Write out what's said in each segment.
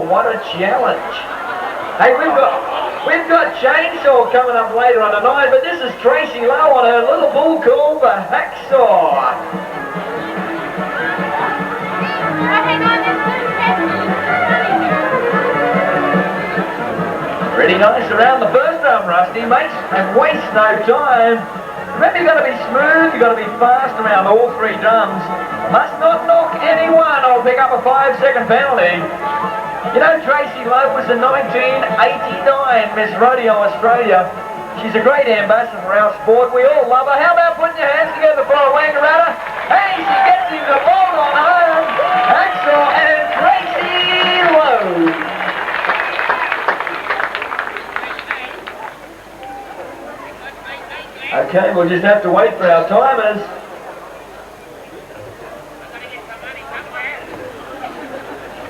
Oh, what a challenge. Hey, we've got Chainsaw coming up later on tonight, but this is Tracy Lowe on her little bull called the Hacksaw. Pretty nice around the first drum, Rusty, mates, and waste no time. Remember, you've got to be smooth, you've got to be fast around all three drums. Must not knock anyone or pick up a 5-second penalty. You know, Tracy Lowe was the 1989 Miss Rodeo Australia. She's a great ambassador for our sport. We all love her. How about putting your hands together for a Wangaratta? Hey, she gets him the ball on home. Hacksaw and Tracy Lowe. Okay, we'll just have to wait for our timers.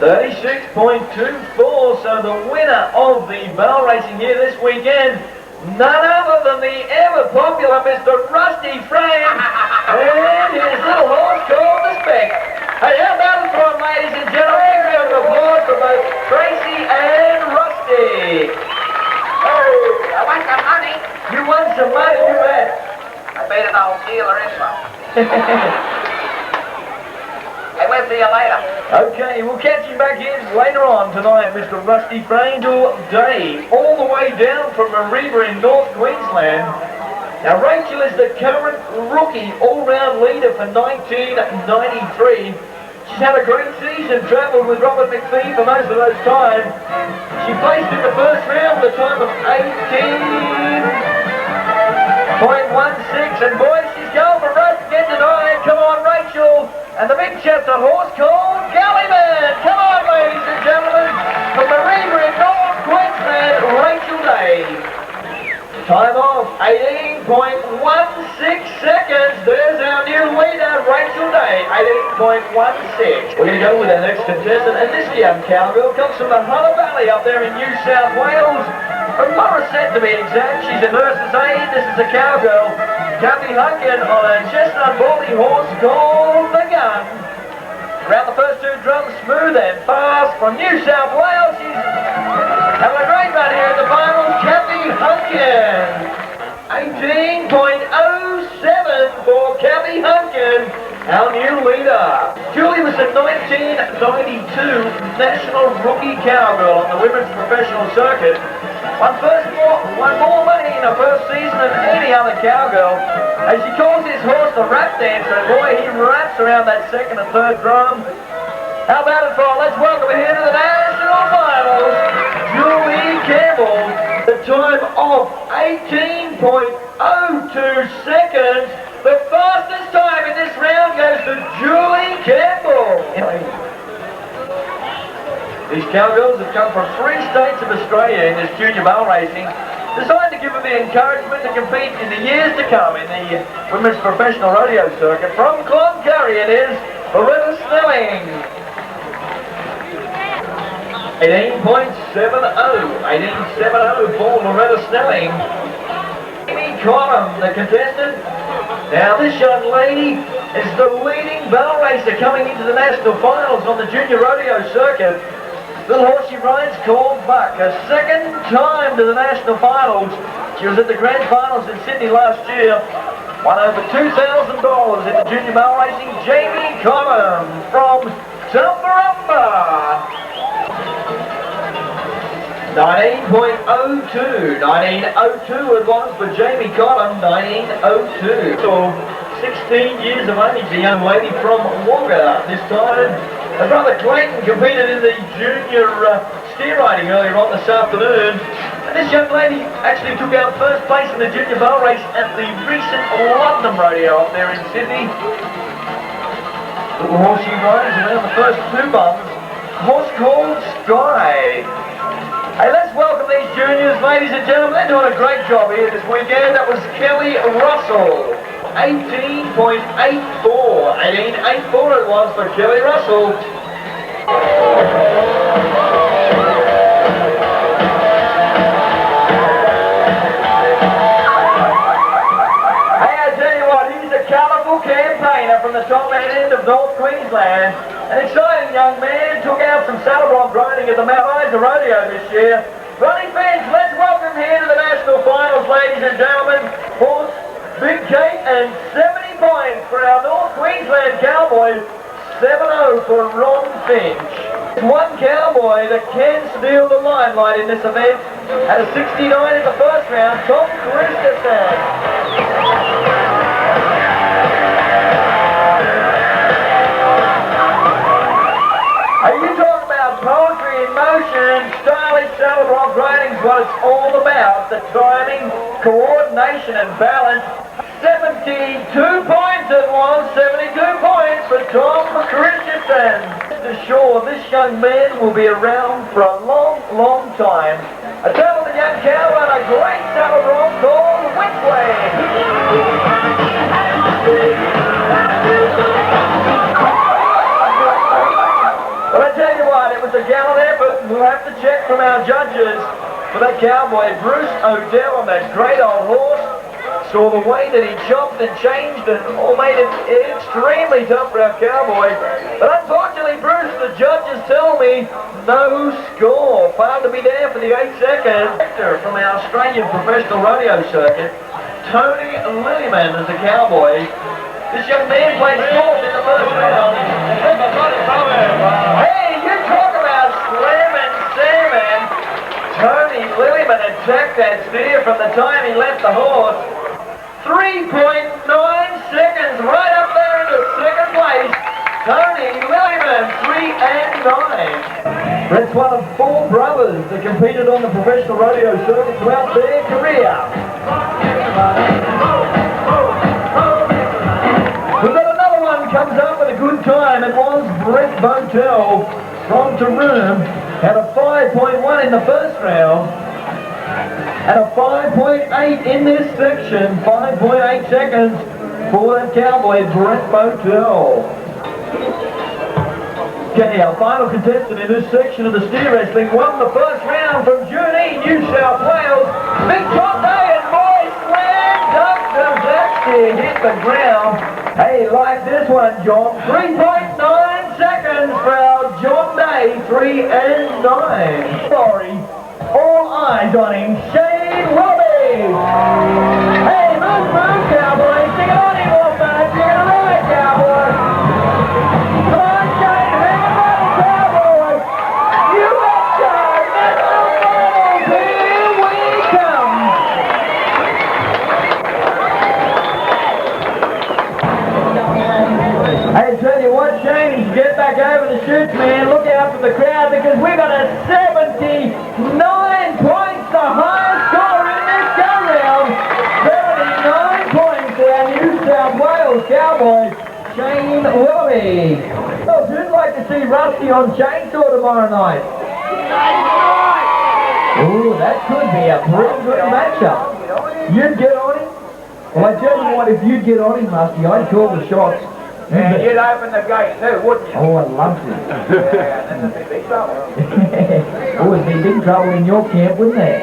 $36.24, so the winner of the barrel racing here this weekend, none other than the ever popular Mr. Rusty Frame and his little horse called the Spec. Hey, how about it for him, ladies and gentlemen? A round of applause for both Tracy and Rusty. Oh, I want some money. You won some money, you bet. I bet an old dealer in one. Hey, we'll see you later. Okay, we'll catch him back in later on tonight, Mr. Rusty Frangel Day, all the way down from Mareeba in North Queensland. Now, Rachel is the current rookie all-round leader for 1993. She's had a great season, travelled with Robert McPhee for most of those times. She placed in the first round with a time of 18.16, and boys, she's going for rope again tonight. Come on, Rachel, and the big chapter horse called Galleyman. Come on, ladies and gentlemen, from Mareeba in North Queensland, Rachel Day. Time of 18.16 seconds. There's our new leader, Rachel Day, 18.16. We're going to go with our next contestant, and this young cowgirl comes from the Hunter Valley up there in New South Wales. From Morisset to be exact. She's a nurse's aide. This is a cowgirl, Kathy Hunkin, on a chestnut baldy horse called the Gun. Around the first two drums, smooth and fast from New South Wales. She's having a great run here in the finals, Kathy Hunkin. 18.07 for Kathy Hunkin, our new leader. Julie was the 1992 National Rookie Cowgirl on the women's professional circuit. Won more money in her first season than any other cowgirl. And she calls his horse the rap dancer, and boy, he raps around that second and third drum. How about it for let's welcome her here to the National Finals, Julie Campbell. The time of 18.02 seconds. The fastest time in this round goes to Julie Campbell. These cowgirls have come from 3 states of Australia in this junior barrel racing, designed to give them the encouragement to compete in the years to come in the women's professional rodeo circuit. From Cloncurry it is Loretta Snelling. 18.70 for Loretta Snelling. Amy Connham, the contestant. Now this young lady is the leading barrel racer coming into the national finals on the junior rodeo circuit. Little horse she rides called Buck, a second time to the national finals. She was at the grand finals in Sydney last year. Won over $2,000 in the junior barrel racing. Jamie Connham from Tumbarumba. 19.02 it was for Jamie Connham, 1902. So 16 years of age, a young lady from Wangaratta this time. Her brother Clayton competed in the junior steer riding earlier on this afternoon. And this young lady actually took out first place in the junior barrel race at the recent London Rodeo up there in Sydney. Little horse she rides around the first 2 bumps. Horse called Sky. Hey, let's welcome these juniors, ladies and gentlemen. They're doing a great job here this weekend. That was Kelly Russell. 18.84. 18.84 it was for Kelly Russell. Hey, I tell you what, he's a colourful campaigner from the top end of North Queensland. An exciting young man took out some saddle bronc riding at the Mount Isa Rodeo this year. Running fans, let's welcome here to the national finals, ladies and gentlemen, horse Big Kate, and 70 points for our North Queensland Cowboys, 7-0 for Ron Finch. One cowboy that can steal the limelight in this event had a 69 in the first round, Tom Christensen. You talk about poetry in motion, stylish saddle bronc riding's what it's all about. The timing, coordination and balance. 72 points it was, 72 points for Tom Christensen. To sure, this young man will be around for a long, long time. A talented young cow and a great saddle bronc called Whitway. Well, I tell you what, it was a gallant effort. We'll have to check from our judges for that cowboy, Bruce O'Dell, on that great old horse. Saw the way that he chopped and changed and all made it extremely tough for our cowboy. But unfortunately, Bruce, the judges tell me no score. Failed to be there for the 8 seconds. From our Australian professional rodeo circuit, Tony Lillyman is a cowboy. This young man played fourth in the first round. Hey, you talk about slamming salmon. Tony Lillyman attacked that steer from the time he left the horse. 3.9 seconds, right up there into second place. Tony Lillyman, 3 and 9. That's one of 4 brothers that competed on the professional rodeo circuit throughout their career. We've got another one comes up at a good time. It was Brett Botel from Taroom. Had a 5.1 in the first round. And a 5.8 in this section. 5.8 seconds for that cowboy, Brett Botel. Okay, our final contestant in this section of the steer wrestling won the first round from Junee, New South Wales. Big top day and boy slam dunk does that steer hit the ground. Hey, like this one, John. 3.9 seconds for our John Day, 3 and 9. Sorry, all eyes on him, Shane Willoughby. Hey, move, cowboy. Stick it on him, Wolfman. Stick it right, cowboy. Come on, Shane. Hang it right, cowboy. You betcha. Here we come. I tell you what, Shane, you should get back over the chutes, man. Look out for the crowd because we got a 79 points, the highest score in this go-round. 79 points for our New South Wales cowboy, Shane Willoughby. Oh, who'd like to see Rusty on Chainsaw tomorrow night? Oh, that could be a pretty good matchup. You'd get on him? Well, I tell you what, if you'd get on him, Rusty, I'd call the shots. And you'd open the gate too, wouldn't you? Oh, I'd love to. Yeah, then there'd be big trouble. Oh, it'd be big trouble in your camp, wouldn't it?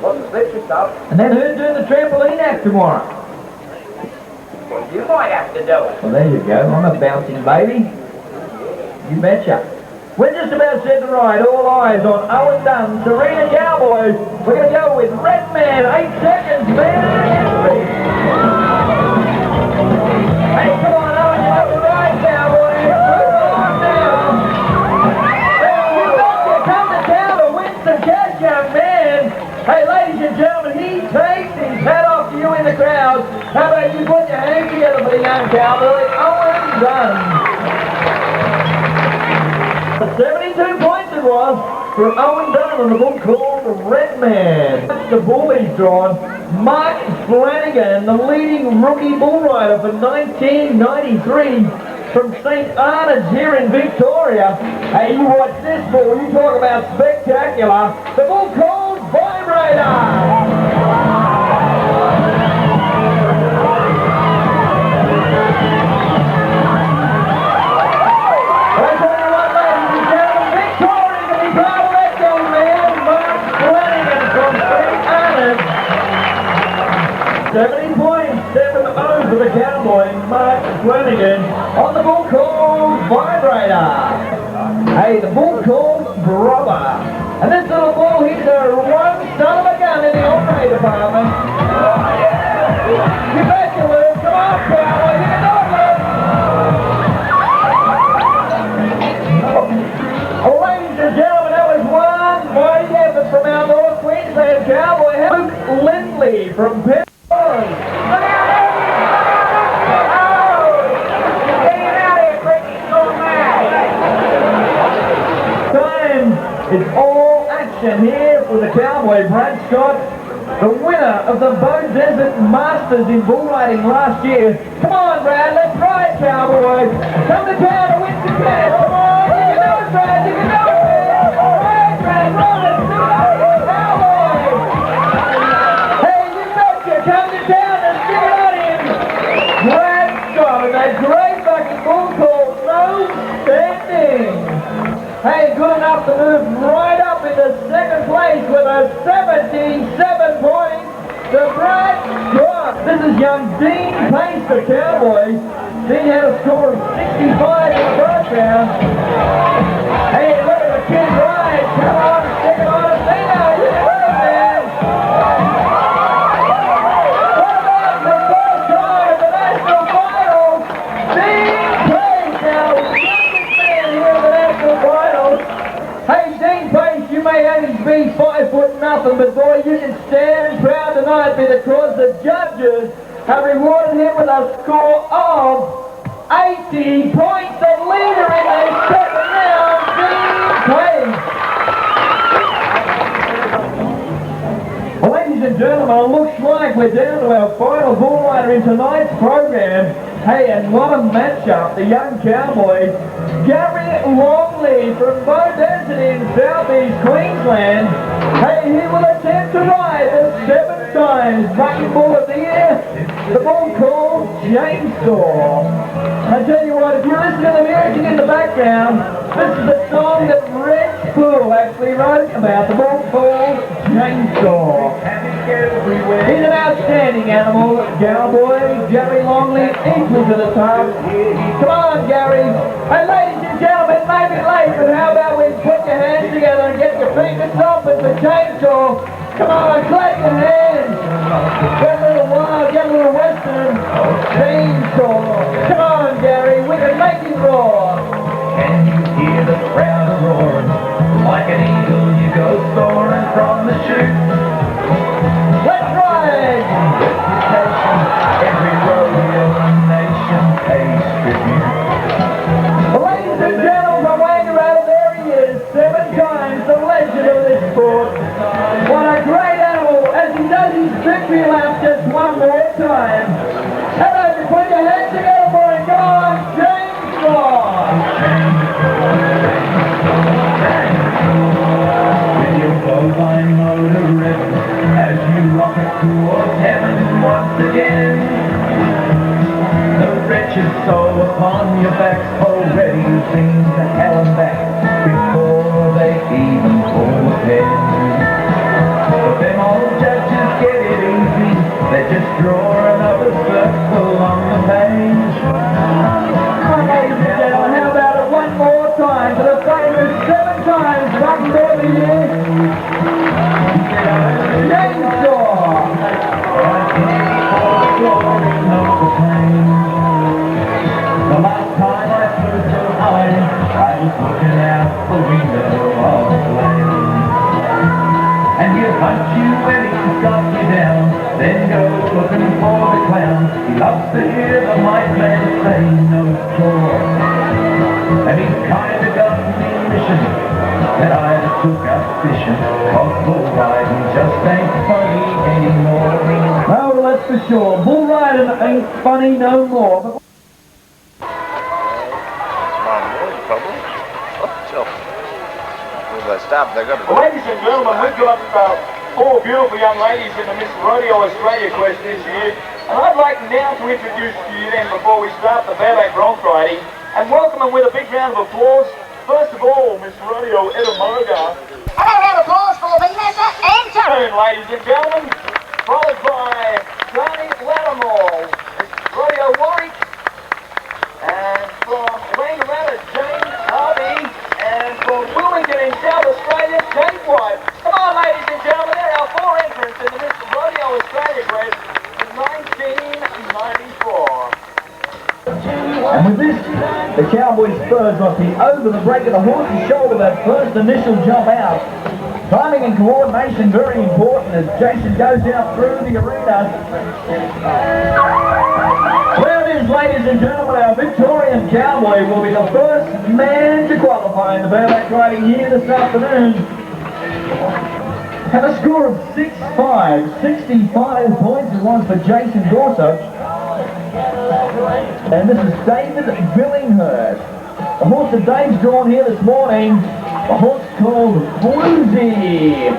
What's the slippery stuff? And then who's doing the trampoline act tomorrow? Well, you might have to do it. Well, there you go. I'm a bouncing baby. You betcha. We're just about set to ride. All eyes on Owen Dunn, Serena Cowboys. We're going to go with Redman. 8 seconds, man. Hey, come on, Owen, you have to ride, cowboy. Move along now. Hey, you betcha. Come to town to win some cash, young man. Hey, ladies and gentlemen, he takes his hat off to you in the crowd. How about you put your hands together for the young cowboy, Owen Dunn. 72 points it was for Owen Dunn on the bull called the Red Man. The bull he's drawn, Mark Flanagan, the leading rookie bull rider for 1993 from St. Arnaud's here in Victoria. Hey, you watch this bull, you talk about spectacular. The bull called Vibrator. For the cowboy, Mark Flanagan, on the bull call, Hey, the bull called Brother. And this little bull, he's a one son of a gun in the Ombre department. You betcha, Luke. Come on, cowboy. You can do it, Luke. Ladies and gentlemen, that was one mighty effort from our North Queensland cowboy, Luke Lindley from Penn. It's all action here for the cowboy, Brad Scott, the winner of the Bow Desert Masters in bull riding last year. Come on, Brad, let's ride, cowboy. Come to town to win some cash. Come on, you can do it, Brad, you can do it. Ride, Brad, ride, do it, cowboy. Hey, you betcha, come to town and stick it on him. Brad Scott with that great fucking bull called No Standing. Hey, good enough to move right up into second place with a 77 points to Brad Scott. This is young Dean Pace, the cowboy. Dean had a score of 65 in the first round. Hey, look at the kid ride. Come on, stick it on us. They know you can do it, man. What about the first time at the national finals? Dean Pace now, youngest man here at the national finals. Hey, Dean Pace, you may only be 5 foot nothing, but boy, you can stand proud tonight because the judges have rewarded him with a score of 80 points. The leader in the second round, Dean Pace. Well, ladies and gentlemen, it looks like we're down to our final bull rider in tonight's program. Hey, and what a matchup. The young cowboy, Gary Longley from Bow Desert in southeast Queensland. Hey, he will attempt to ride the 7 times Bucking Bull of the Year, the bull called Chainsaw. I tell you what, if you listen to the music in the background, this is the song that Red Bull actually wrote about, the bull called Chainsaw. He's an outstanding animal, cowboy, Gary Longley, equal to the task. Come on, Gary. Hey, ladies and gentlemen, it may be late, but how about we put your hands together and get your fingers open for Chainsaw? Come on, clap your hands. Get a little wild, get a little western. Chainsaw. Come on, Gary, we can make him roar. Can you hear the crowd roaring? Like an eagle you go soaring from the chute. Let's ride! Every rodeo nation pays tribute. Ladies and gentlemen, from Wangaratta, there he is, 7 times the legend of this sport. What a great animal, as he does his victory lap just one more time. Hello, you put your hands together for him. Come on, Chainsaw! With your bovine motor revving as you rocket towards heaven once again. The wretched soul upon your back's already seen to hell and back before they even pull the pin. But them old judges get it easy, they just draw another circle on the page. Ladies and gentlemen, how about it one more time for the famous 7 times Bucking Bull of the Year, Chainsaw! The last time I flew so high, I was looking out the window of the plane. And he'll punch you when he's got you down, then go looking for the clown. He loves to hear the white man say no score. And he's kinda got the mission that I took up fishing, 'cause bull riding just ain't funny anymore. Well, that's for sure. Bull riding ain't funny no more. But ladies and gentlemen, we've got 4 beautiful young ladies in the Miss Rodeo Australia quest this year. And I'd like now to introduce to you then, before we start the bareback bronc riding, and welcome them with a big round of applause. First of all, Miss Rodeo Edinburgh. A round of applause for Vanessa Anton. Ladies and gentlemen, followed by Johnny Lattimore, Miss Rodeo Warwick, and from Wangaratta, James Harvey, and champion in South Australia, James White. Come on, ladies and gentlemen, there are 4 entrants in the Mr. Rodeo Australia Quest in 1994. And with this, the Cowboy spurs must be over the break of the horse's shoulder, that first initial jump out. Timing and coordination very important as Jason goes out through the arena. Well, it is, ladies and gentlemen, our Victorian Cowboy will be the first man to qualify in the bareback riding here this afternoon. Had a score of 6-5, 65 points it was for Jason Gorsuch. And this is David Billinghurst. The horse that Dave's drawn here this morning, a horse called Bluesy.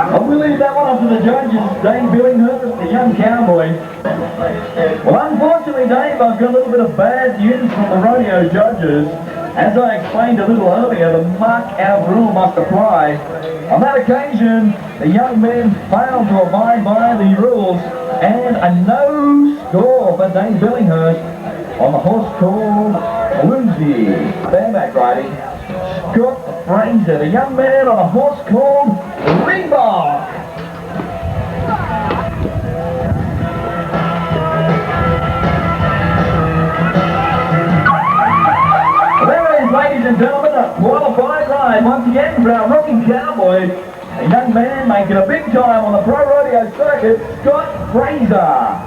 I will leave that one up to the judges, Dave Billinghurst, the young cowboy. Well, unfortunately, Dave, I've got a little bit of bad news from the rodeo judges. As I explained a little earlier, the mark-out rule must apply. On that occasion, the young men failed to abide by the rules, and a no score for Dave Billinghurst on the horse called Bluesy. Bareback riding, Scott Fraser, the young man on a horse called Reebok. Ladies and gentlemen, a qualified ride once again for our rookie cowboy, a young man making a big time on the pro rodeo circuit, Scott Fraser.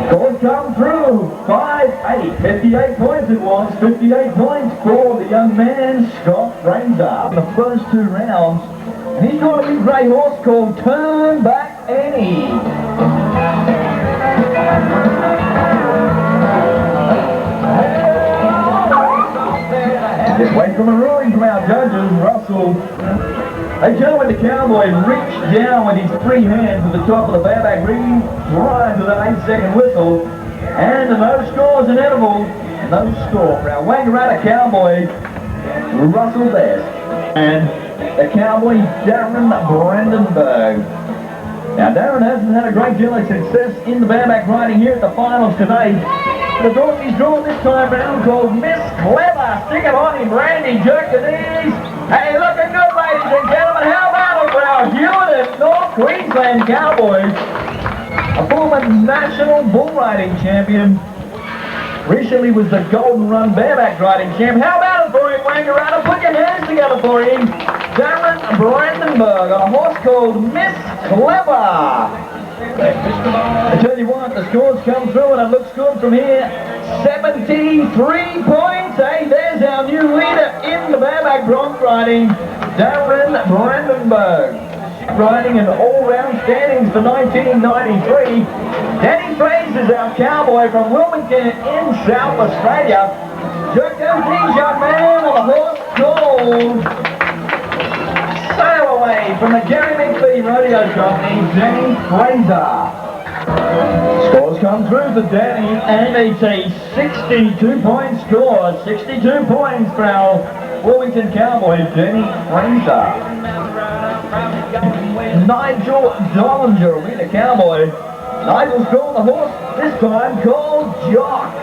Scores come through, 5-8, 58 points it was, 58 points for the young man, Scott Fraser. In the first 2 rounds, and he's got a big grey horse called Turn Back Annie. Just wait for the ruling from our judges, Russell. They show when the cowboy reached down with his 3 hands to the top of the bareback ring prior to that 8-second whistle. And the no scores in interval, no score for our Wangaratta cowboy, Russell Best. And the cowboy, Darren Brandenburg. Now, Darren hasn't had a great deal of success in the bareback riding here at the finals today. The horse he's drawn this time round called Miss Clever. Stick it on him, Randy. Jerk the knees. Hey, looking good, ladies and gentlemen. How about it for our Hewitt North Queensland Cowboys? A former national bull riding champion. Recently was the Golden Run bareback riding champ. How about it for him, Wangaratta? Put your hands together for him. Darren Brandenburg on a horse called Miss Clever. I tell you what, the scores come through and it looks good from here. 73 points. Hey, there's our new leader in the bareback bronc riding, Darren Brandenburg. Riding in all-round standings for 1993. Danny Fraser's our cowboy from Wilmington in South Australia. Jerk those knees, young man, on a horse called Sail Away from the Gary McPhee Rodeo Company, Danny Fraser. Scores come through for Danny, and it's a 62-point score. 62 points for our Wilmington cowboy, Danny Fraser. Nigel Dollinger will be the cowboy. Nigel's called the horse, this time called Jock.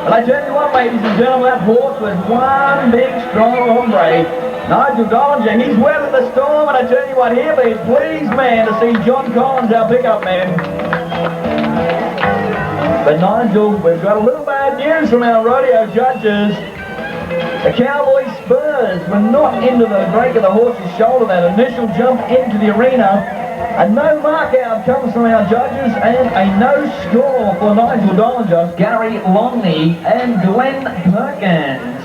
And I tell you what, ladies and gentlemen, that horse was one big, strong hombre. Nigel Dollinger, he's weathered the storm, and I tell you what, he'll be a pleased man to see John Collins, our pickup man. But Nigel, we've got a little bad news from our rodeo judges. The cowboy spurs were not into the break of the horse's shoulder, that initial jump into the arena. A no mark out comes from our judges, and a no score for Nigel Dollinger, Gary Longley, and Glenn Perkins.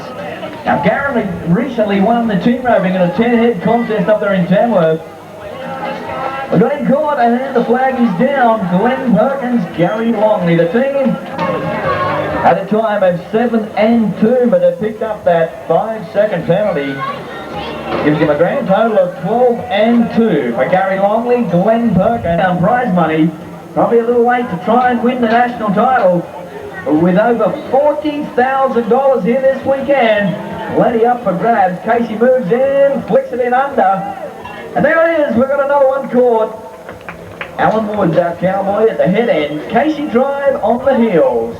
Now, Gary recently won the team roping in a 10-head contest up there in Tamworth. We got him caught, and the flag is down. Glenn Perkins, Gary Longley. The team at a time of 7-2, but they picked up that 5-second penalty. Gives him a grand total of 12-2 for Gary Longley, Glenn Perkins. And prize money, probably a little late to try and win the national title, with over $40,000 here this weekend. Plenty up for grabs. Casey moves in, flicks it in under. And there it is, we've got another one caught. Alan Woods, our cowboy at the head end. Casey Drive on the heels.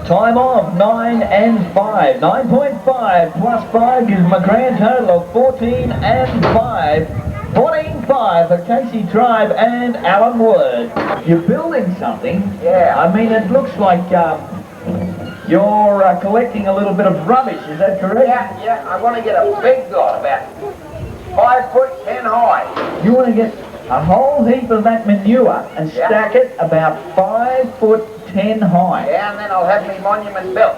Time off 9 and 5. 9.5 plus 5 gives him a grand total of 14 and 5. 14.5 for Casey Tribe and Alan Wood. You're building something. Yeah. I mean, it looks like you're collecting a little bit of rubbish. Is that correct? Yeah, I want to get a big lot, about 5 foot 10 high. You want to get a whole heap of that manure and stack it about 5 foot 10 high. Yeah, and then I'll have my monument built.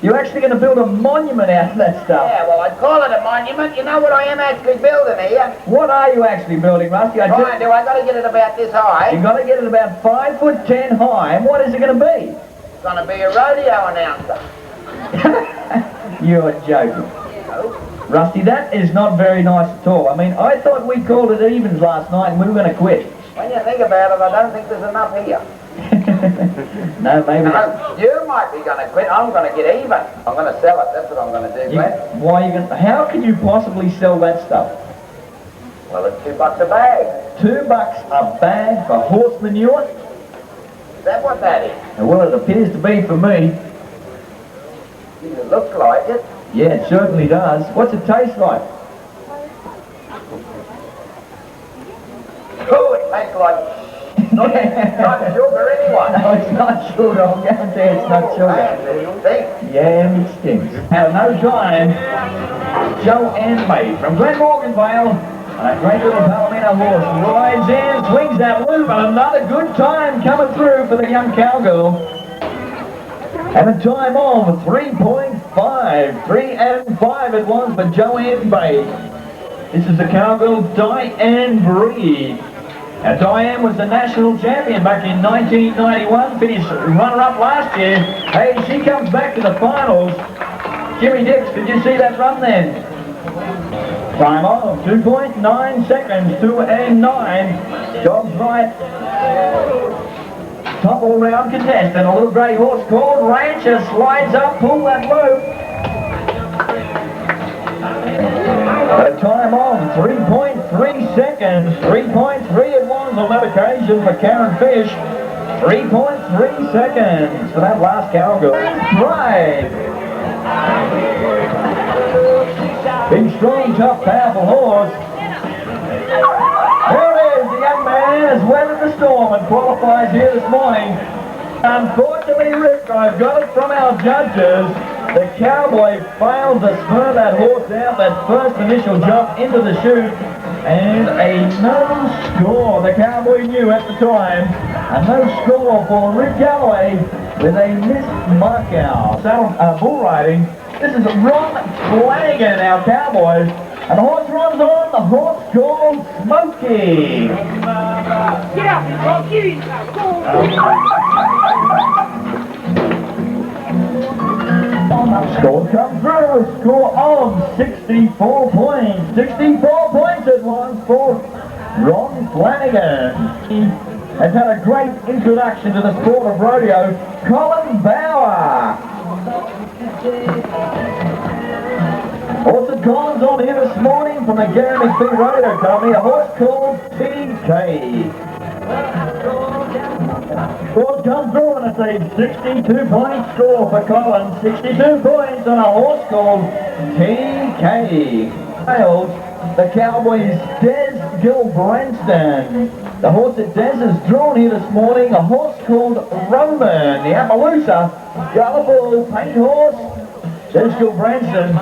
You're actually going to build a monument out of that stuff. Yeah, well, I'd call it a monument. You know what I am actually building here? What are you actually building, Rusty? I got to get it about this high. You got to get it about 5 foot 10 high. And what is it going to be? It's going to be a rodeo announcer. You're joking. No. Rusty, that is not very nice at all. I mean, I thought we called it evens last night and we were going to quit. When you think about it, I don't think there's enough here. No, maybe not. No, you might be going to quit. I'm going to get even. I'm going to sell it. That's what I'm going to do, Glenn. Why are you going to... How can you possibly sell that stuff? Well, it's $2 a bag. $2 a bag for horse manure? Is that what that is? Well, it appears to be for me. It looks like it. Yeah, it certainly does. What's it taste like? Oh, it tastes like not sugar anyway. No, it's not sugar. I'll guarantee it's not sugar. Yeah, it stinks. Have no time. Joe Anmay from Glenmorganvale. A great little Palomino horse rides in, swings that loop, and another good time coming through for the young cowgirl. And a time of 3.5. 3 and 5 it was for Joe Anmay. This is the cowgirl Diane Breed. Now, Diane was the national champion back in 1991, finished runner-up last year. Hey, she comes back to the finals. Jimmy Dix, did you see that run then? Time off, 2.9 seconds, 2 and 9. Jobs right. Top all-round contest, and a little grey horse called Rancher slides up, pull that loop. A time of 3.3 seconds. 3.3 it was on that occasion for Karen Fish. 3.3 seconds for that last cowgirl. Right. Big, strong, tough, powerful horse. There it is. The young man has weathered the storm and qualifies here this morning. Unfortunately, Rick, I've got it from our judges. The cowboy failed to spur that horse out, that first initial jump into the chute, and a no score. The cowboy knew at the time. A no score for Rick Galloway with a missed mark out. Bull riding. This is Ron Flanagan, our cowboy. And the horse runs on, the horse called Smokey. Get out, Smokey! Score comes through, a score of 64 points. 64 points it was for Ron Flanagan. He has had a great introduction to the sport of rodeo. Colin Bauer. Also Colin's on here this morning from the Gary McPhee Rodeo Company, a horse called TK. Score comes through and it's a 62-point score for Colin. 62 points on a horse called TK. The Cowboys' Des Gilbranston. The horse that Des has drawn here this morning, a horse called Roman. The Appaloosa Gullible paint horse. Des Gilbranston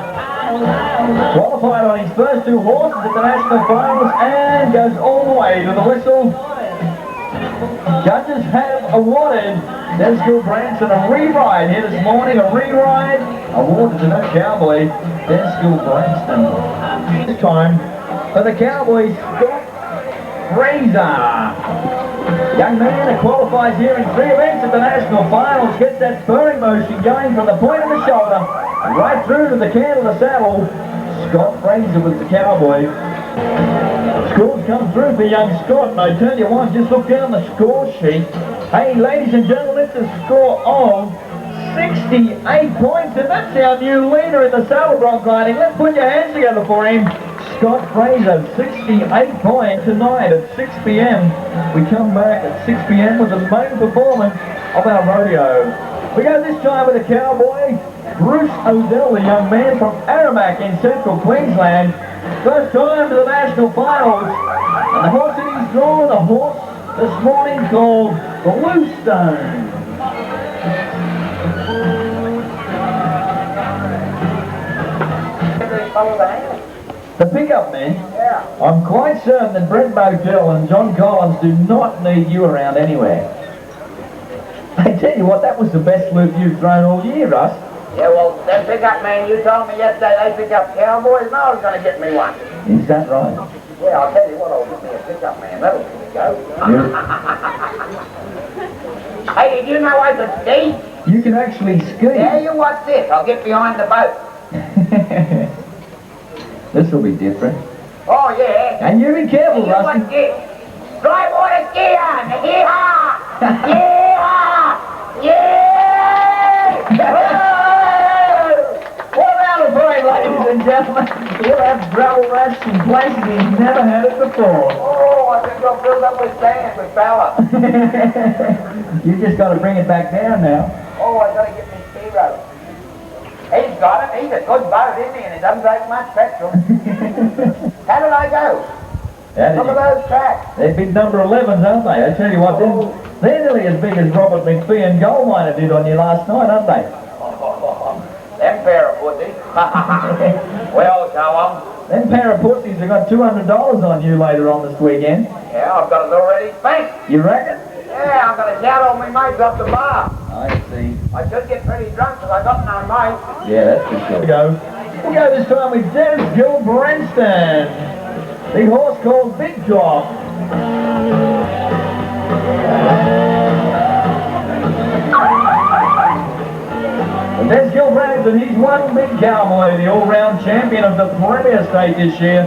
qualified on his first 2 horses at the national finals and goes all the way to the whistle. Judges have awarded Des Gilbranston a re-ride here this morning. A re-ride awarded to that cowboy, Des Gilbranston. This time for the Cowboys, Scott Fraser. Young man that qualifies here in 3 events at the national finals, gets that spurring motion going from the point of the shoulder right through to the can of the saddle. Scott Fraser with the cowboy. Scores come through for young Scott, and I tell you what, just look down the score sheet. Hey, ladies and gentlemen, it's a score of 68 points, and that's our new leader in the saddle bronc riding. Let's put your hands together for him. Scott Fraser, 68 points tonight at 6 p.m. We come back at 6 p.m. with the main performance of our rodeo. We go this time with a cowboy, Bruce O'Dell, the young man from Aramac in central Queensland. First time to the national finals. And the horse that he's drawn, a horse this morning called Bluestone. The pickup man? Yeah. I'm quite certain that Brett Bodell and John Collins do not need you around anywhere. I tell you what, that was the best loop you've thrown all year, Russ. Yeah, well, that pickup man, you told me yesterday they pick up cowboys, and I was going to get me one. Is that right? Yeah, I'll tell you what, I'll get me a pickup man. That'll give me a go. Hey, did you know I could ski? You can actually ski. Yeah, you watch this. I'll get behind the boat. This will be different. Oh, yeah. And you be careful, You Rusty. watch this. Dry water ski on. Yee-haw! Yee-haw! Yeah! One round of parade, ladies and gentlemen. We'll have gravel rats in places he's never had it before. Oh, I think I'll fill up with sand with power. You just got to bring it back down now. Oh, I got to get me ski rope. He's got it. He's a good boat, isn't he? And it doesn't take much petrol. How did I go? Look at those tracks. They're big number 11s, aren't they? I tell you what, they're nearly as big as Robert McPhee and Gold Miner did on you last night, aren't they? Them pair of pussies. Well, show 'em. Them pair of pussies have got $200 on you later on this weekend. Yeah, I've got it already spent. You reckon? Yeah, I'm going to shout all my mates up the bar. I see. I should get pretty drunk because I got no mates. Yeah, that's for sure. We'll go this time with Dennis Gilbrenston. Big horse called Big Drop. And Dennis Gilbrenston, he's one big cowboy, the all-round champion of the Premier State this year.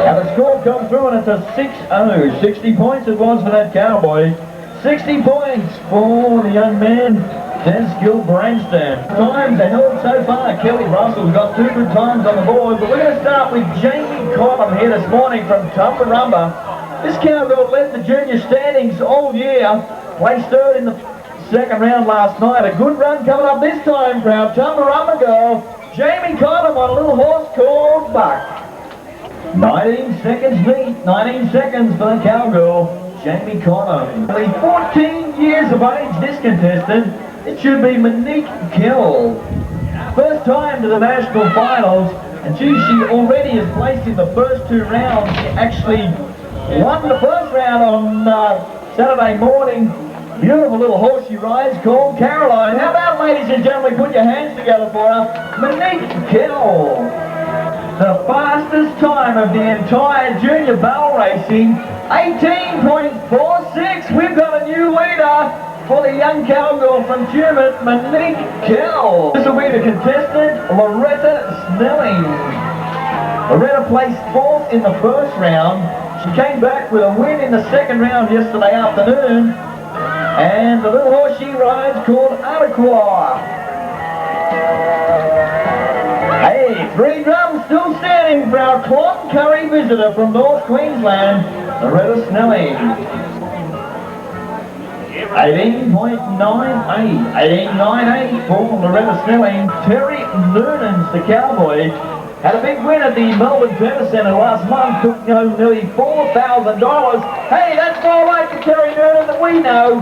And the score come through and it's a 6-0. 60 points it was for that cowboy. 60 points for the young man, Dennis Gilbrenston. Times are held so far. Kelly Russell's got 2 good times on the board, but we're going to start with Jamie Connley here this morning from Tumbarumba. This cowgirl led the junior standings all year. Placed third in the second round last night. A good run coming up this time for our Tumbarumba girl, Jamie Connley, on a little horse called Buck. 19 seconds lead, 19 seconds for the cowgirl, Jamie Connley. 14 years of age, this contestant. It should be Monique Kell. First time to the national finals, and she already is placed in the first 2 rounds. She actually won the first round on Saturday morning. Beautiful little horse she rides called Caroline. How about, ladies and gentlemen, put your hands together for her, Monique Kell. The fastest time of the entire junior barrel racing, 18.46. We've got a new leader for the young cowgirl from Tumut, Monique Kell. This will be the contestant, Loretta Snelling. Loretta placed 4th in the first round. She came back with a win in the second round yesterday afternoon. And the little horse she rides called Araqua. Hey, 3 drums still standing for our Cloncurry visitor from North Queensland, Loretta Snelling. 18.98. 18.98 for Loretta Snelling. Terry Noonan's the cowboy. Had a big win at the Melbourne Tennis Centre last month, took home nearly $4,000. Hey, that's more like the Terry Noonan that we know.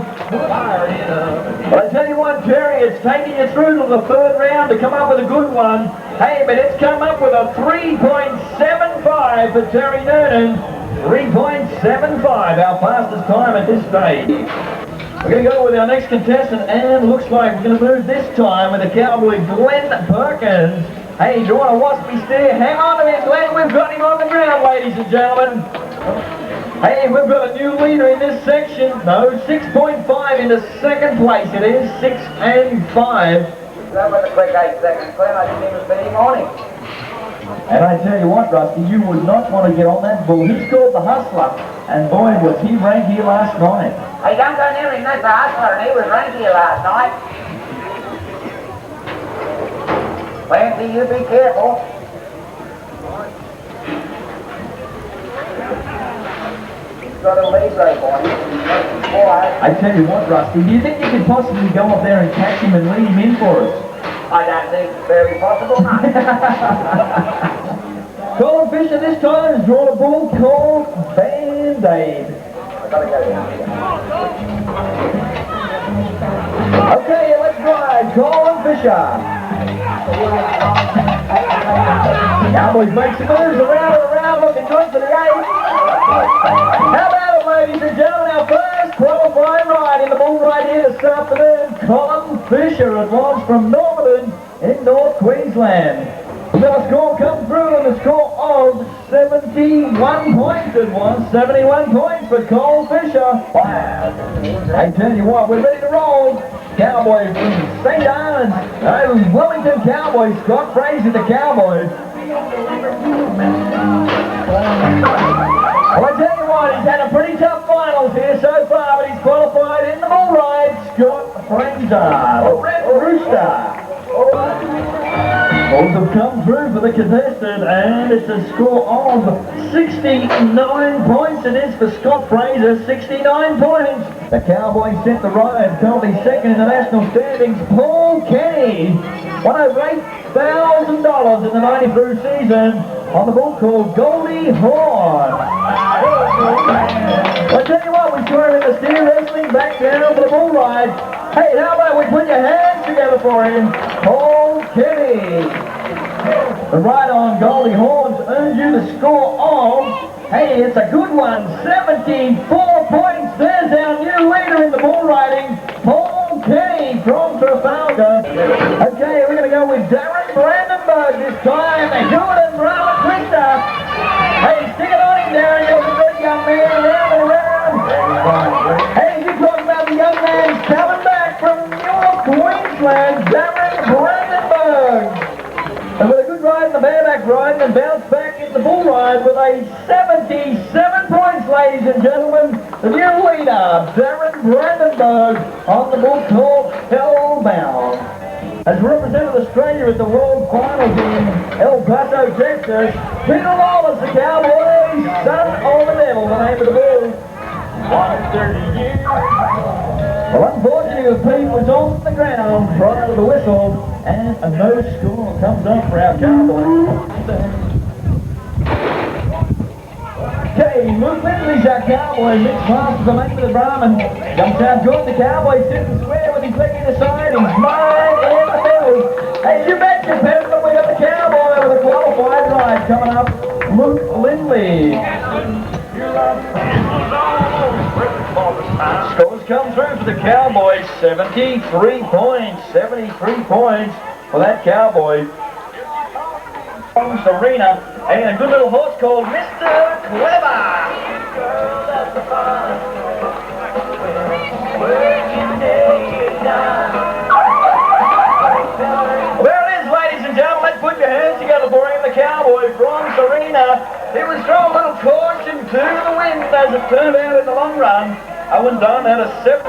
But I tell you what, Terry, it's taking you through to the 3rd round to come up with a good one. Hey, but it's come up with a 3.75 for Terry Noonan. 3.75, our fastest time at this stage. We're going to go with our next contestant, and looks like we're going to move this time with the cowboy Glenn Perkins. Hey, do you want a waspy steer? Hang on to him, Glenn. We've got him on the ground, ladies and gentlemen. Hey, we've got a new leader in this section. No, 6.5 into second place. It is 6 and 5. That was a quick 8 seconds, Glenn. I didn't even see him on him. And I tell you what, Rusty, you would not want to get on that bull. He's called the Hustler. And boy, was he rank here last night. Hey, don't go near him, that's the hustler, and he was rank here last night. Clancy, you be careful. He's got a lead rope on him. I tell you what, Rusty, do you think you could possibly go up there and catch him and lead him in for us? I don't think it's very possible, no. Colin Fisher this time has drawn a bull called Band-Aid. I've got to go down here. Okay, let's ride Colin Fisher. Cowboys make some moves around and around, looking good for the 8. How about it, ladies and gentlemen, our first qualifying ride in the bull ride here this afternoon. Colin Fisher advanced from Normanton in North Queensland. The score comes through and the score of 71 points. It was 71 points for Colin Fisher. Wow. I tell you what, we're ready to roll. Cowboys from St. Ives. Wellington Cowboys. Scott Fraser, the Cowboys. Well, I tell you what, he's had a pretty tough finals here so far, but he's qualified in the bull ride. Scott Fraser, the Red Rooster. Balls have come through for the contestant, and it's a score of 69 points. It is for Scott Fraser, 69 points. The Cowboys set the ride, currently second in the national standings. Paul Kenny won over $8,000 in the 93 season on the bull called Goldie Horn. I tell you what, we saw him in the steer wrestling back down for the bull ride. Hey, how about we put your hands together for him, Paul Kenny. The ride on Goldie Horns earns you the score of, hey, it's a good one, 74 points. There's our new leader in the bull riding, Paul Kenny from Trafalgar. Okay, we're going to go with Darren Brandenburg this time. They do it in Brahma Twister. Hey, stick it on him, Darren. You're a good young man, round and around. Hey, you talking about the young man coming back from North Queensland, Darren Brandenburg. And with a good ride in the bareback ride and bounce back in the bull ride with a 77 points, ladies and gentlemen. The new leader, Darren Brandenburg, on the bull called Hellbound. Has represented Australia at the World Finals in El Paso, Texas. Peter Lawless, the Cowboys, son of the devil, the name of the bull. 130 years. Well, unfortunately, the Pete was on the ground prior to the whistle, and a no score comes up for our Cowboys. Okay, Luke Lindley's our Cowboy. Mixed pass to the mate of the Brahmin. Jumps out good. The Cowboy sits and square with his leg in the side. He's mine in the middle. Hey, you betcha, Pendleton, we got the Cowboy with a qualified ride coming up. Luke Lindley. Scores come through for the Cowboys, 73 points, 73 points for that Cowboy. Serena, and a good little horse called Mr. Clever. Well, there it is, ladies and gentlemen. Let's put your hands together for him, the Cowboy from Serena. He was throwing a little caution to the wind as it turned out in the long run. Owen Dunn had a 7.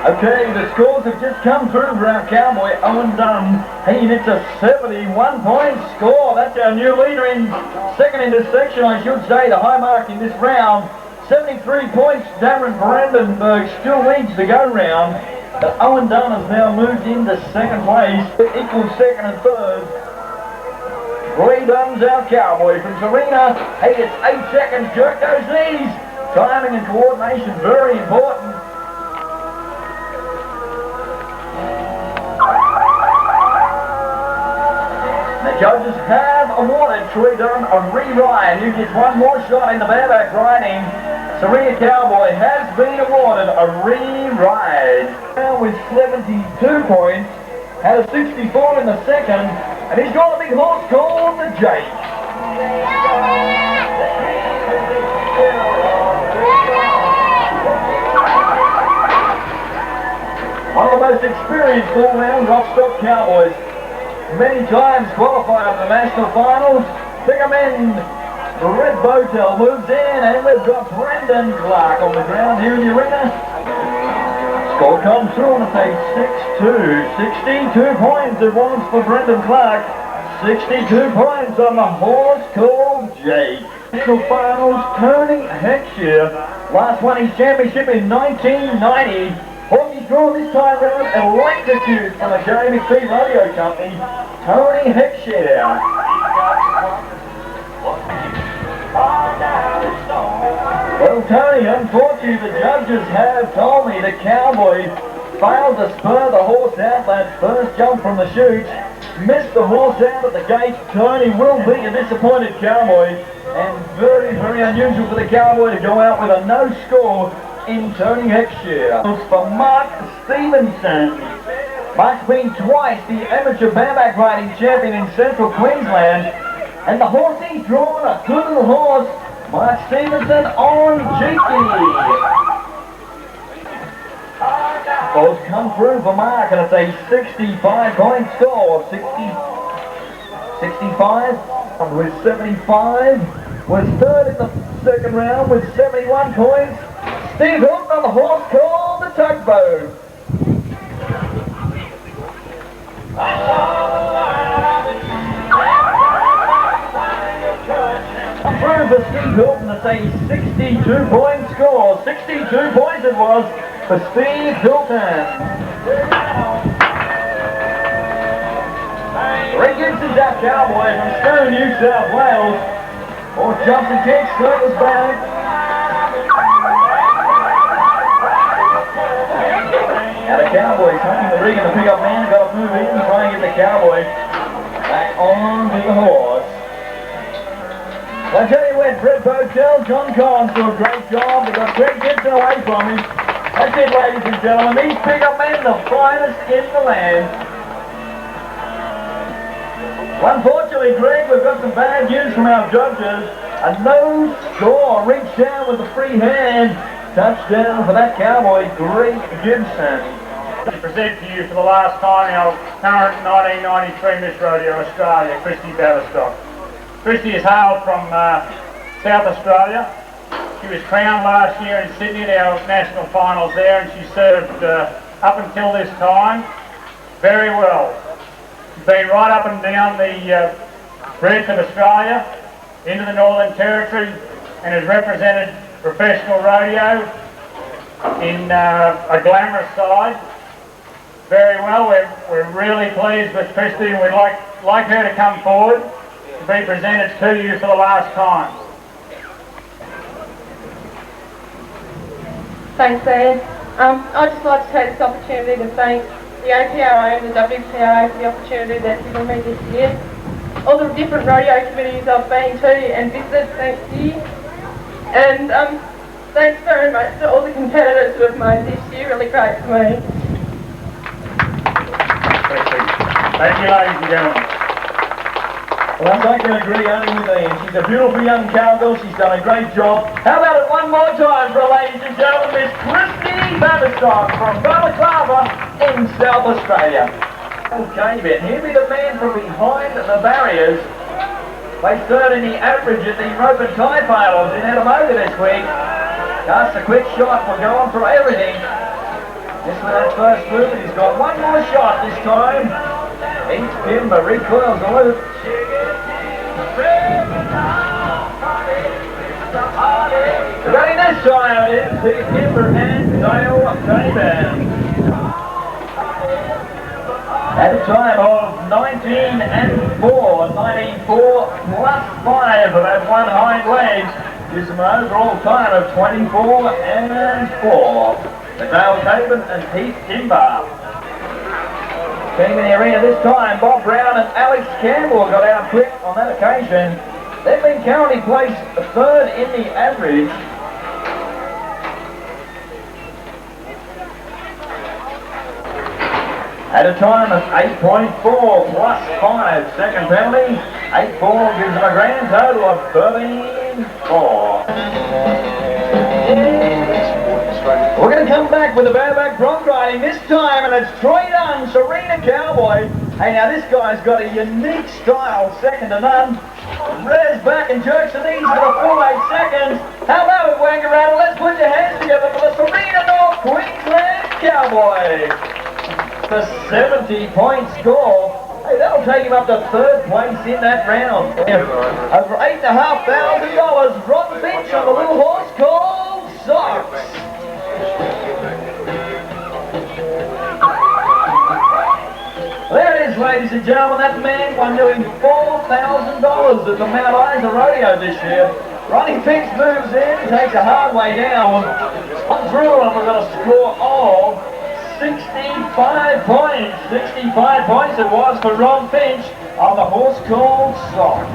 Okay, the scores have just come through for our Cowboy, Owen Dunn. Hey, it's a 71-point score. That's our new leader in second in this section, I should say, the high mark in this round. 73 points, Darren Brandenburg still leads the go-round. But Owen Dunn has now moved into second place, equals second and third. Roy Dunn's our Cowboy from Serena. Hey, it's 8 seconds, jerk those knees. Timing and coordination, very important. The judges have awarded Troy Dunn a re-ride. Who gets one more shot in the bareback riding. Serena Cowboy has been awarded a re-ride. Now with 72 points, had a 64 in the second, and he's got a big horse called the Jake. One of the most experienced all-round rough-stock Cowboys. Many times qualified for the national finals. Pick 'em in Red Botel moves in, and we've got Brendan Clark on the ground here in the arena. Score comes through and it's a 6-2. 62 points it was for Brendan Clark. 62 points on the horse called Jake. National Finals, Tony Heckscher. Last won his championship in 1990. Horse drawn this time round, electrocuted from the JMC Rodeo Company, Tony Heckscher. Well, Tony, unfortunately the judges have told me the Cowboy failed to spur the horse out that first jump from the chute. Missed the horse out at the gate. Tony will be a disappointed Cowboy, and very, very unusual for the Cowboy to go out with a no score in Tony Heckscher. For Mark Stevenson. Mark's been twice the amateur bareback riding champion in Central Queensland, and the horse he's drawn, a good little horse, Mark Stevenson on Cheeky. Balls come through for Mark, and it's a 65-point score. 65 with 75. Was third in the second round with 71 points. Steve Hilton on the horse called the Tugboat. Through for Steve Hilton, it's a 62-point score. 62 points it was for Steve Hilton. Rick Gibson's our Cowboy from Stone, New South Wales. Horse jumps and kicks, circles back. Now the Cowboy's hunting the rig and the pickup man. Got to move in and try and get the Cowboy back on to the horse. I'll tell you what, Brett Botel, John Collins do a great job. They got Greg Gibson away from him. That's it, ladies and gentlemen. These pickup men, the finest in the land. Well, unfortunately, Greg, we've got some bad news from our judges. A no score, reached down with a free hand. Touchdown for that Cowboy, Greg Gibson. To present to you for the last time our current 1993 Miss Rodeo Australia, Christy Baverstock. Christy is hailed from South Australia. She was crowned last year in Sydney at our national finals there, and she served up until this time very well. She's been right up and down the breadth of Australia into the Northern Territory and has represented professional rodeo in a glamorous side very well. We're really pleased with Christy, and we'd like her to come forward to be presented to you for the last time. Thanks, Ed. I'd just like to take this opportunity to thank the APRA and the WPRA for the opportunity they've given me this year. All the different rodeo committees I've been to and visited, thanks to you. And thanks very much to all the competitors who have made this year really great for me. Thank you, ladies and gentlemen. Well, I can agree only with Ian. She's a beautiful young cowgirl. She's done a great job. How about it one more time for ladies and gentlemen, Miss Christy Baverstock from Balaclava in South Australia. Okay, then, here be the man from behind the barriers. Placed third in the average at the Rope and Tie Finals in Etamoga this week. Casts a quick shot, will go on for everything. Just with that first move, he's got one more shot this time. Each timber recoils a loop. Ready this time is the timber and Dale David. At a time of 19-4, 19-4 plus 5 for that one hind leg gives them an overall time of 24-4. The Dale David and Pete Timber. Team in the arena this time, Bob Brown and Alex Campbell got out quick on that occasion. They've been currently placed third in the average. At a time of 8.4 plus 5. Second penalty, 8-4 gives them a grand total of 13-4. We're going to come back with the bareback bronc riding this time, and it's Troy Dunn, Serena Cowboy, Hey, now this guy's got a unique style, second to none. Rears back and jerks the knees for the full 8 seconds. How about it, Wangaratta? Let's put your hands together for the Serena North Queensland Cowboy. The 70-point score. Hey, that'll take him up to 3rd place in that round. Over $8,500, Ron Finch on the little horse called Socks. There it is, ladies and gentlemen. That man won nearly $4,000 at the Mount Isa Rodeo this year. Ronnie Finch moves in, takes a hard way down. On through, and we've got a score of 65 points. 65 points it was for Ron Finch on the horse called Socks.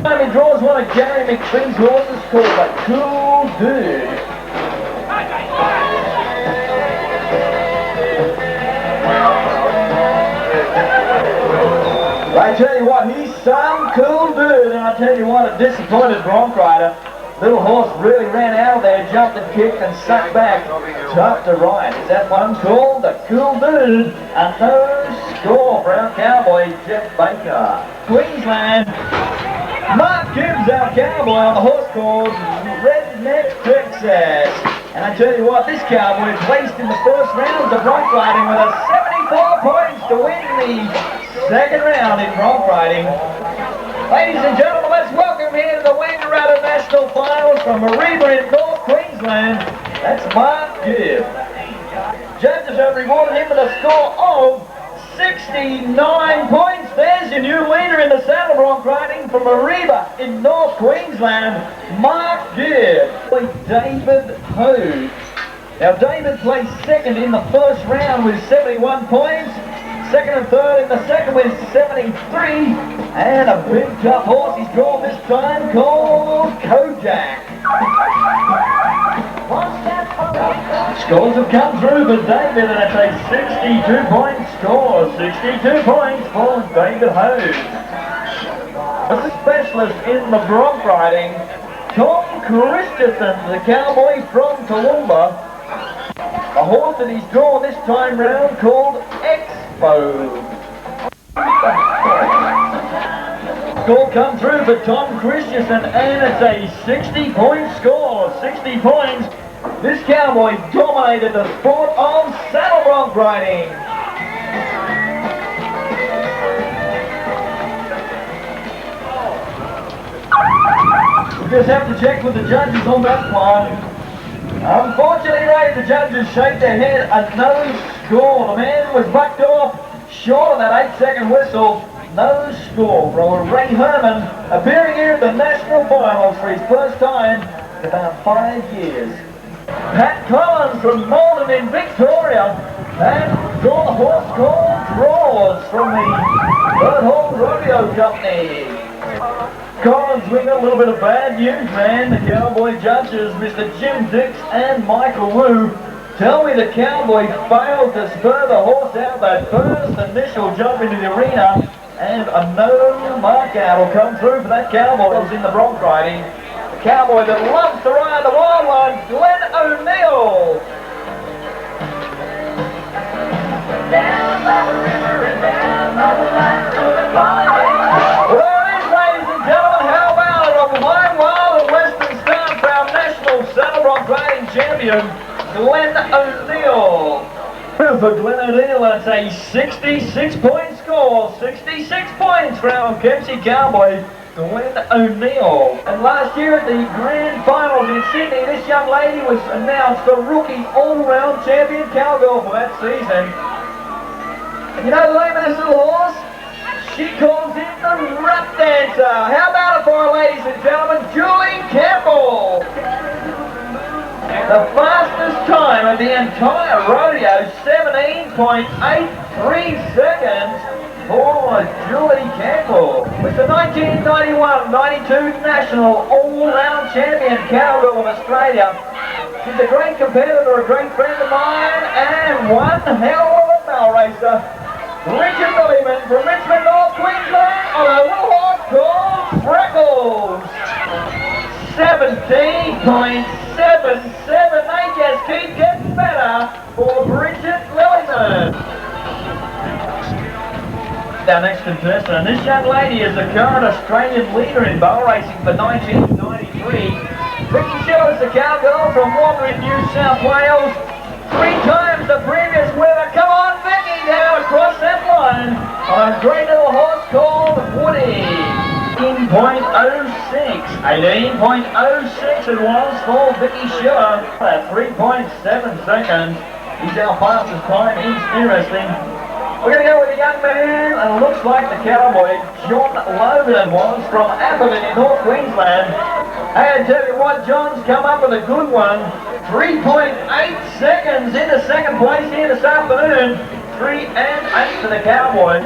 He draws one of Gary McPhee's horses called the Cool Dude. I tell you what, he's some cool dude, and I tell you what, a disappointed bronc rider. Little horse really ran out of there, jumped and kicked and sucked back. Tough to ride. Is that one called the Cool Dude? And no score for our cowboy, Jeff Baker. Queensland. Mark Gibbs, our cowboy, on the horse called Redneck Texas. And I tell you what, this cowboy placed in the first round of bronc riding with a 74 points to win the second round in bronc riding. Ladies and gentlemen, let's welcome here to the Wangaratta National Finals from Mareeba in North Queensland. That's Mark Gibb. Judges have rewarded him with a score of 69 points. There's your new leader in the saddle bronc riding from Mareeba in North Queensland, Mark Gibb. David Ho. Now David placed second in the first round with 71 points. Second and third in the second with 73. And a big tough horse he's drawn this time called Kojak. Scores have come through for David, and it's a 62-point score. 62 points for David Ho. A specialist in the bronc riding, Tom Christensen, the cowboy from Toowoomba. A horse that he's drawn this time round called Expo. Score come through for Tom Christensen, and it's a 60-point score. 60 points. This cowboy dominated the sport of saddle bronc riding. We just have to check with the judges on that one. Unfortunately, Ray, the judges shake their head a no score. The man was bucked off short of that 8-second whistle. No score from Ray Herman, appearing here at the National Finals for his first time in about 5 years. Pat Collins from Malden in Victoria, and draw the horse called Draws from the Third Hall Rodeo Company. Collins, we got a little bit of bad news, man. The cowboy judges, Mr. Jim Dix and Michael Wu, tell me the cowboy failed to spur the horse out that first initial jump into the arena, and a no mark out will come through for that cowboy that was in the bronc riding. The cowboy that loves to ride the wild one, Glenn O'Neill. Down by the river and down by the line to the valley. Well, it is, ladies and gentlemen, how about it on my wild and western start for our national saddle bronc riding champion, Glenn O'Neill. For Glenn O'Neill, that's a 66-point score. 66 points for our Kempsey cowboy, Glenn O'Neill. And last year at the grand finals in Sydney, this young lady was announced the rookie all-round champion cowgirl for that season. And you know the name of this little horse? She calls it the Rap Dancer. How about it for her, ladies and gentlemen, Julie Campbell. The fastest time of the entire rodeo, 17.83 seconds for Julie Campbell. With the 1991-92 National All-Round Champion Cowgirl of Australia. She's a great competitor, a great friend of mine, and one hell of a mail racer. Richard Billyman from Richmond, North Queensland, on a little horse called Freckles. 17.77. They just keep getting better for Bridget Lilliman. The our next contestant, and this young lady is the current Australian leader in bow racing for 1993. Vicky Schiller's the cowgirl from Wangaratta, New South Wales. 3 times the previous winner. Come on, Vicky, now across that line on a great little horse called Woody. 18.06 it was for Vicky Schiller at 3.7 seconds. He's our fastest time in steer wrestling. We're going to go with a young man, and it looks like the cowboy, John Logan, was from Atherton in North Queensland. Hey, I tell you what, John's come up with a good one. 3.8 seconds into second place here this afternoon. 3 and 8 for the cowboy.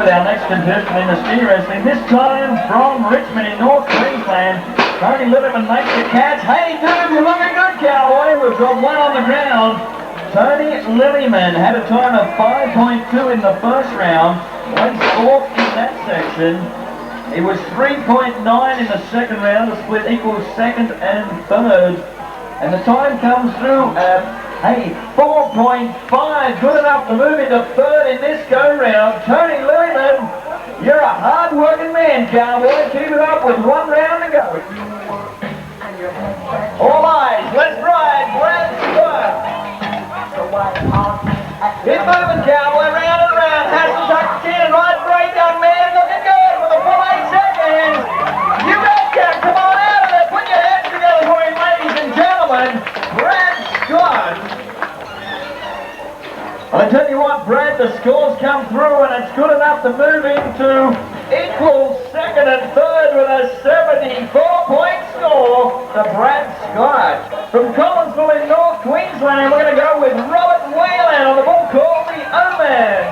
With our next contestant in the steer wrestling, this time from Richmond in North Queensland. Tony Litterman makes the catch. Hey, dude, you're looking good, cowboy. We've got one on the ground. Tony Lillyman had a time of 5.2 in the first round, went 4th in that section. He was 3.9 in the second round, the split equals second and third. And the time comes through at, 4.5, good enough to move into third in this go-round. Tony Lillyman, you're a hard-working man, cowboy. Keep it up with 1 round to go. All eyes, let's ride, Brad Scott. Keep moving, cowboy, round and round. Hasn't tucked in and right straight, young man. Looking good for the full 8 seconds. You betcha. Come on out of it. Put your heads together for him, ladies and gentlemen. Brad Scott. Well, I tell you what, Brad, the scores come through and it's good enough to move into equal second and third with a 74-point score to Brad Scott. From Collinsville in North Queensland, we're going to go with Robert Whalen on the bull called the Omen.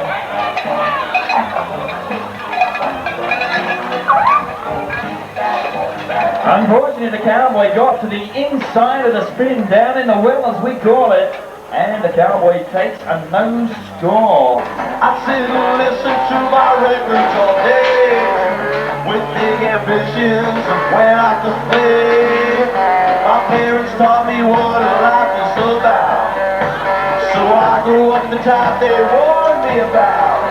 Unfortunately, the cowboy got to the inside of the spin, down in the well as we call it, and the cowboy takes a no score. I sit and listen to my records all day, with big ambitions of where I could play. My parents taught me what life is about, so I grew up the type they warned me about.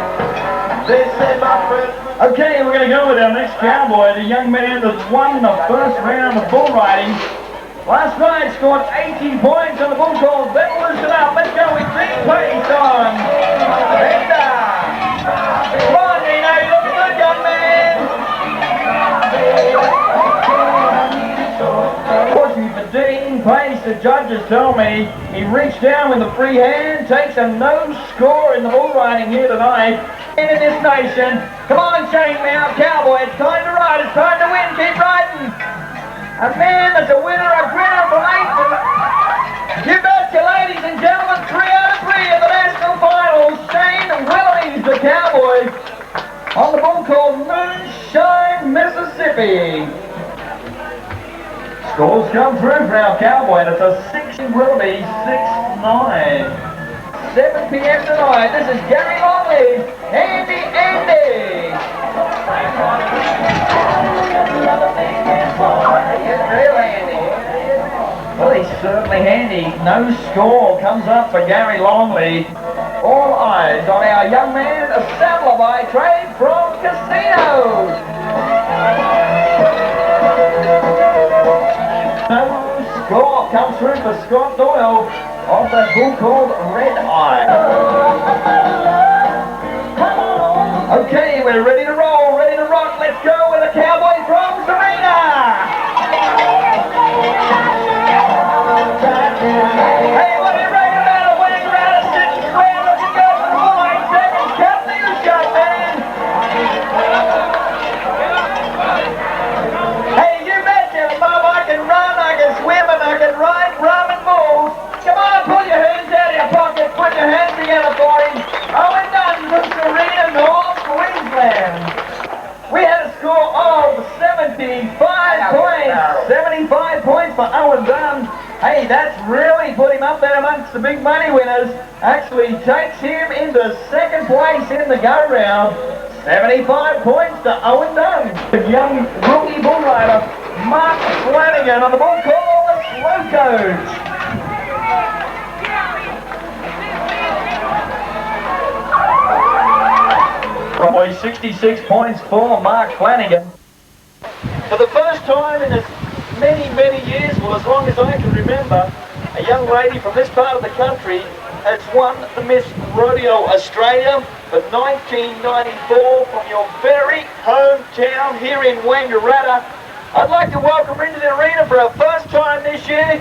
They said my friends... Okay, we're going to go with our next cowboy, the young man that won the first round of bull riding. Last night scored 80 points on the bull called Better Loosen Up. Let's go with Dean Place on Venda. Come on, Dino, you looking good, young man. Unfortunately for Dean Place, the judges tell me he reached down with a free hand, takes a no score in the bull riding here tonight. In this nation, come on, Chainmouth Cowboy, it's time to ride, it's time to win, keep riding. A man that's a winner, a grinner from 8th. You betcha, ladies and gentlemen, 3 out of 3 in the national finals. Shane Willies, the cowboy, on the bull called Moonshine, Mississippi. Scores come through for our cowboy, and it's a 6 Willoughby, 6-9. 7 p.m. tonight. This is Gary Longley, Andy. Well, he's certainly handy. No score comes up for Gary Longley. All eyes on our young man, a saddler by trade from Casinos. No score comes through for Scott Doyle off that bull called Red Eye. Okay, we're ready to roll, ready to rock. Let's go with a cowboy from Serena. Hey, what do you reckon about a Wangaratta VIC square looking good for 4 seconds? Count the shot, man. Hey, you betcha, Bob, I can run, I can swim, and I can ride ramen bulls. Come on, pull your hands out of your pocket, put your hands together for him. Owen Dunn from Serena, North Queensland. We had a score of 75 points. 75 points for Owen Dunn. Hey, that's really put him up there amongst the big money winners. Actually takes him into second place in the go-round. 75 points to Owen Dunn. The young rookie bull rider, Mark Flanagan, on the bull call, the Slow Coach. Probably 66 points for Mark Flanagan. For the first time in as many, many years, well, as long as I can remember, a young lady from this part of the country has won the Miss Rodeo Australia for 1994 from your very hometown here in Wangaratta. I'd like to welcome her into the arena for our first time this year,